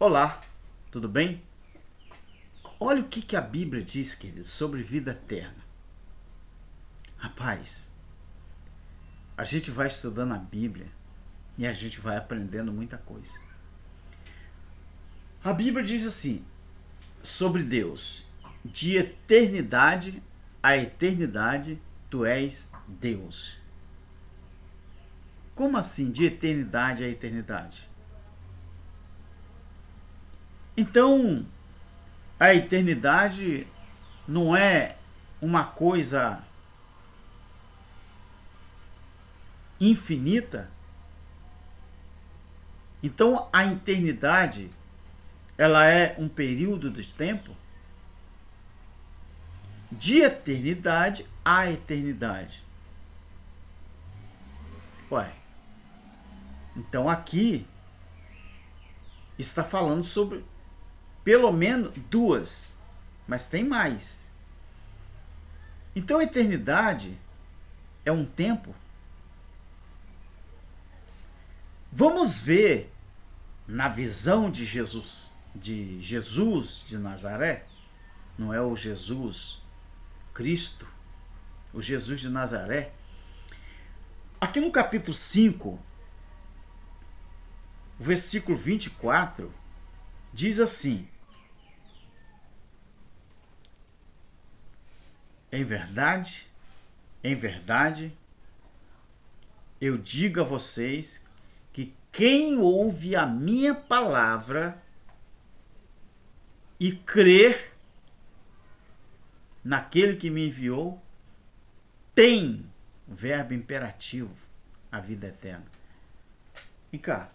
Olá, tudo bem? Olha o que a Bíblia diz, querido, sobre vida eterna. Rapaz, a gente vai estudando a Bíblia e a gente vai aprendendo muita coisa. A Bíblia diz assim, sobre Deus: de eternidade a eternidade, tu és Deus. Como assim, de eternidade a eternidade? Então, a eternidade não é uma coisa infinita? Então, a eternidade, ela é um período de tempo? De eternidade a eternidade. Ué, então aqui está falando sobre pelo menos duas, mas tem mais. Então a eternidade é um tempo. Vamos ver na visão de Jesus de Nazaré, não é o Jesus Cristo, o Jesus de Nazaré. Aqui no capítulo 5, o versículo 24, diz assim: em verdade, eu digo a vocês que quem ouve a minha palavra e crer naquele que me enviou, tem verbo imperativo, a vida eterna. E cá,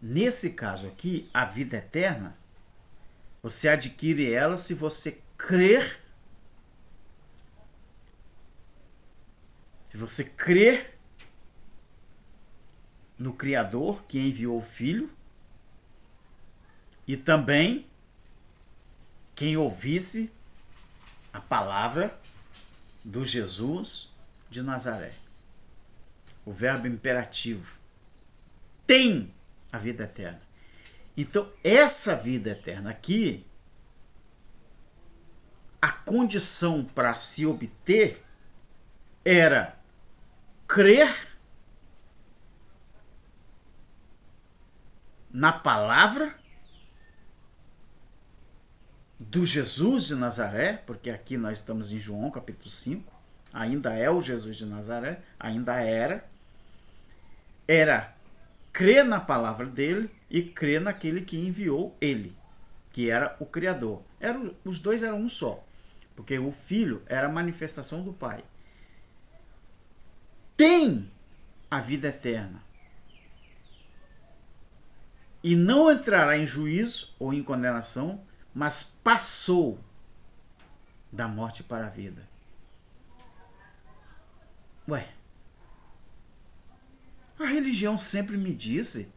nesse caso aqui, a vida eterna, você adquire ela se você crer. Se você crer no Criador que enviou o Filho, e também quem ouvisse a palavra do Jesus de Nazaré. O verbo imperativo tem a vida eterna. Então, essa vida eterna aqui, a condição para se obter era crer na palavra do Jesus de Nazaré, porque aqui nós estamos em João capítulo 5, ainda é o Jesus de Nazaré, ainda era crer na palavra dele e crer naquele que enviou ele, que era o Criador. Os dois eram um só, porque o Filho era a manifestação do Pai. Tem a vida eterna e não entrará em juízo ou em condenação, mas passou da morte para a vida. Ué, a religião sempre me disse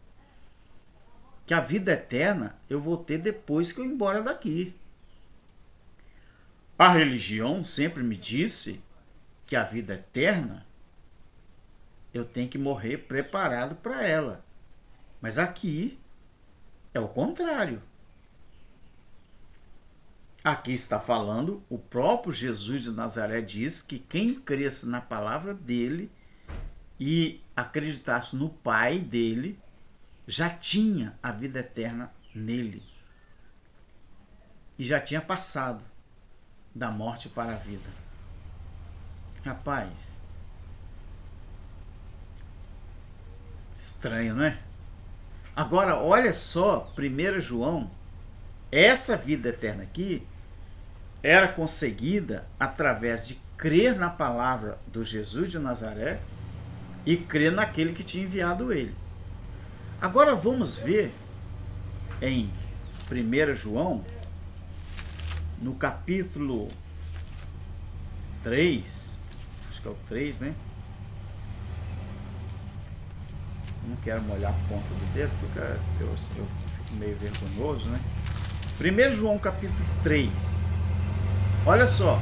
que a vida eterna eu vou ter depois que eu ir embora daqui. A religião sempre me disse que a vida eterna eu tenho que morrer preparado para ela. Mas aqui é o contrário. Aqui está falando, o próprio Jesus de Nazaré diz que quem cresce na palavra dele e acreditasse no Pai dele, já tinha a vida eterna nele. E já tinha passado da morte para a vida. Rapaz, estranho, não é? Agora, olha só, 1 João, essa vida eterna aqui era conseguida através de crer na palavra do Jesus de Nazaré e crer naquele que tinha enviado ele. Agora vamos ver em 1 João, no capítulo 3, acho que é o 3, né? Não quero molhar a ponta do dedo, porque eu fico meio vergonhoso, né? 1 João capítulo 3. Olha só,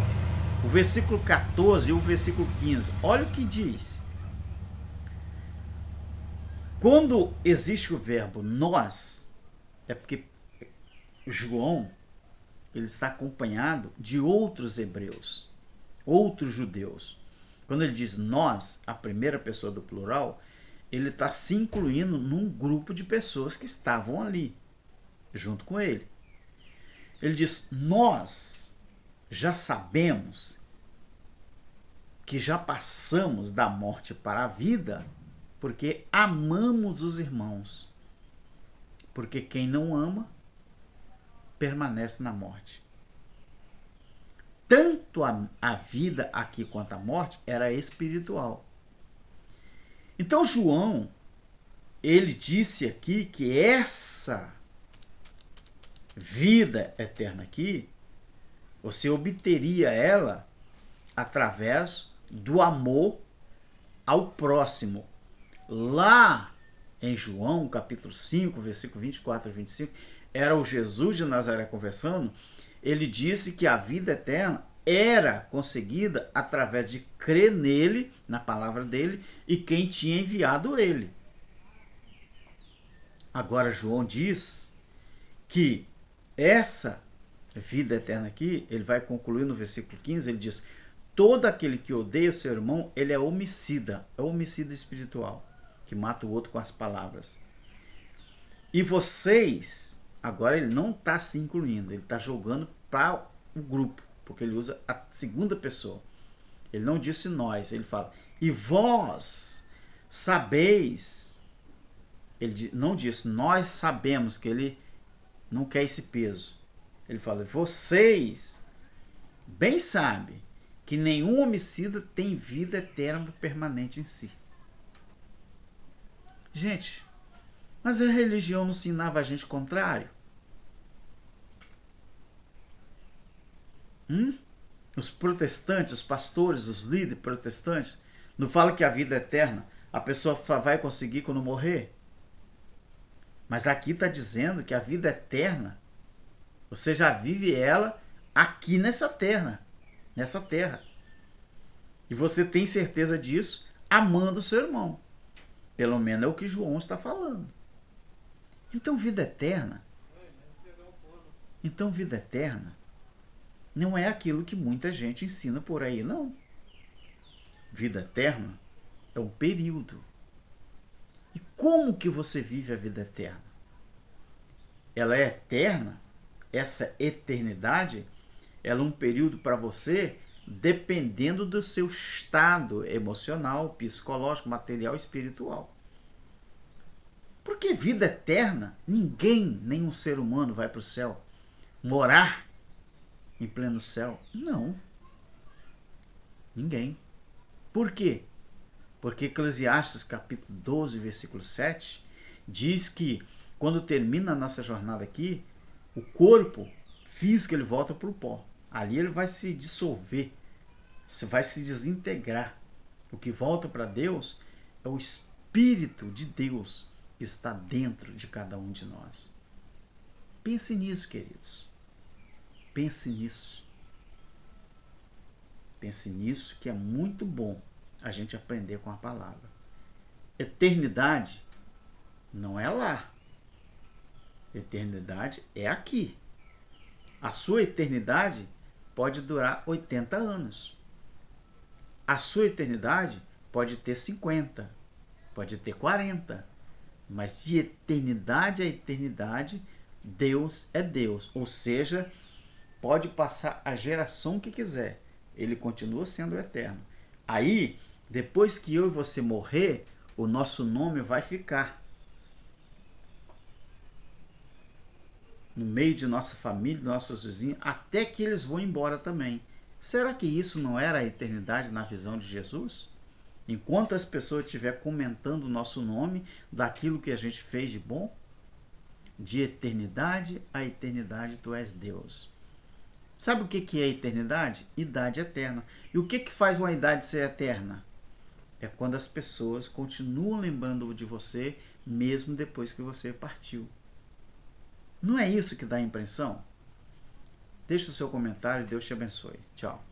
o versículo 14 e o versículo 15. Olha o que diz. Quando existe o verbo nós, é porque João, ele está acompanhado de outros hebreus, outros judeus. Quando ele diz nós, a primeira pessoa do plural, ele está se incluindo num grupo de pessoas que estavam ali, junto com ele. Ele diz, nós já sabemos que já passamos da morte para a vida, porque amamos os irmãos. Porque quem não ama, permanece na morte. Tanto a vida aqui quanto a morte era espiritual. Então João, ele disse aqui que essa vida eterna aqui, você obteria ela através do amor ao próximo. Lá em João, capítulo 5, versículo 24 e 25, era o Jesus de Nazaré conversando, ele disse que a vida eterna era conseguida através de crer nele, na palavra dele, e quem tinha enviado ele. Agora João diz que essa vida eterna aqui, ele vai concluir no versículo 15, ele diz, todo aquele que odeia seu irmão, ele é homicida espiritual, que mata o outro com as palavras. E vocês, agora ele não está se incluindo, ele está jogando para o grupo, porque ele usa a segunda pessoa. Ele não disse nós, ele fala, e vós sabeis, ele não disse nós sabemos, que ele não quer esse peso. Ele fala, vocês bem sabem que nenhum homicida tem vida eterna permanente em si. Gente, mas a religião não ensinava a gente o contrário? Os protestantes, os pastores, os líderes protestantes, não falam que a vida eterna a pessoa vai conseguir quando morrer? Mas aqui está dizendo que a vida eterna, você já vive ela aqui nessa terra. E você tem certeza disso amando o seu irmão. Pelo menos é o que João está falando. Então vida eterna não é aquilo que muita gente ensina por aí, não. Vida eterna é um período. E como que você vive a vida eterna? Ela é eterna, essa eternidade, ela é um período para você dependendo do seu estado emocional, psicológico, material e espiritual. Porque vida eterna, nenhum ser humano vai para o céu morar em pleno céu. Não. Ninguém. Por quê? Porque Eclesiastes capítulo 12, versículo 7, diz que quando termina a nossa jornada aqui, o corpo físico ele volta para o pó. Ali ele vai se dissolver, vai se desintegrar. O que volta para Deus é o Espírito de Deus que está dentro de cada um de nós. Pense nisso, queridos. Pense nisso. Pense nisso, que é muito bom a gente aprender com a palavra. Eternidade não é lá. Eternidade é aqui. A sua eternidade pode durar 80 anos. A sua eternidade pode ter 50, pode ter 40. Mas de eternidade a eternidade, Deus é Deus. Ou seja, pode passar a geração que quiser. Ele continua sendo eterno. Aí, depois que eu e você morrer, o nosso nome vai ficar no meio de nossa família, nossos vizinhos, até que eles vão embora também. Será que isso não era a eternidade na visão de Jesus? Enquanto as pessoas estiverem comentando o nosso nome, daquilo que a gente fez de bom, de eternidade a eternidade tu és Deus. Sabe o que é a eternidade? Idade eterna. E o que faz uma idade ser eterna? É quando as pessoas continuam lembrando de você, mesmo depois que você partiu. Não é isso que dá a impressão? Deixe o seu comentário e Deus te abençoe. Tchau.